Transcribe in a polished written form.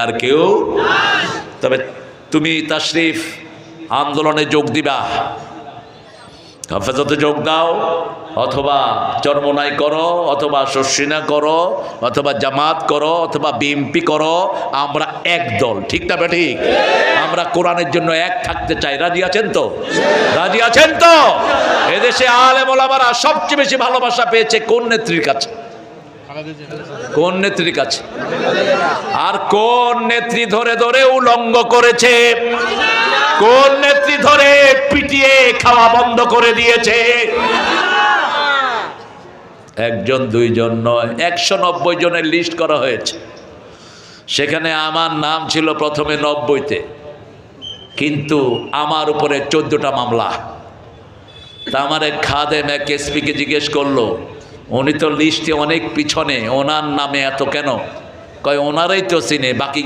আর কেউ। তবে তুমি তাশরিফ আন্দোলনে যোগ দিবা, হেফাজতে যোগ দাও, অথবা চরমোনাই করো, অথবা শর্ষিনা করো, অথবা জামাত করো, অথবা বিএনপি করো, আমরা এক দল। ঠিক না ঠিক? আমরা কোরআনের জন্য এক থাকতে চাই। রাজি আছেন তো? রাজি আছেন তো? এদেশে আলেম ওলামারা সবচেয়ে বেশি ভালোবাসা পেয়েছে কোন নেত্রীর কাছে? কোন নেত্রীর কাছে? আর কোন নেত্রী ধরে ধরে উলঙ্গ করেছে? কোন নেত্রী ধরে পিটিয়ে খাওয়া বন্ধ করে দিয়েছে? একজন দুইজন নয়, 190 জনের লিস্ট করা হয়েছে। সেখানে আমার নাম ছিল প্রথমে 90-তে, কিন্তু আমার উপরে 14টা মামলা। তা আমার এক খাদেম এক এসপিকে জিজ্ঞেস করলো, উনি তো লিস্টে অনেক পিছনে, ওনার নামে এত কেন? কয় ওনারাই তো চিনে, বাকি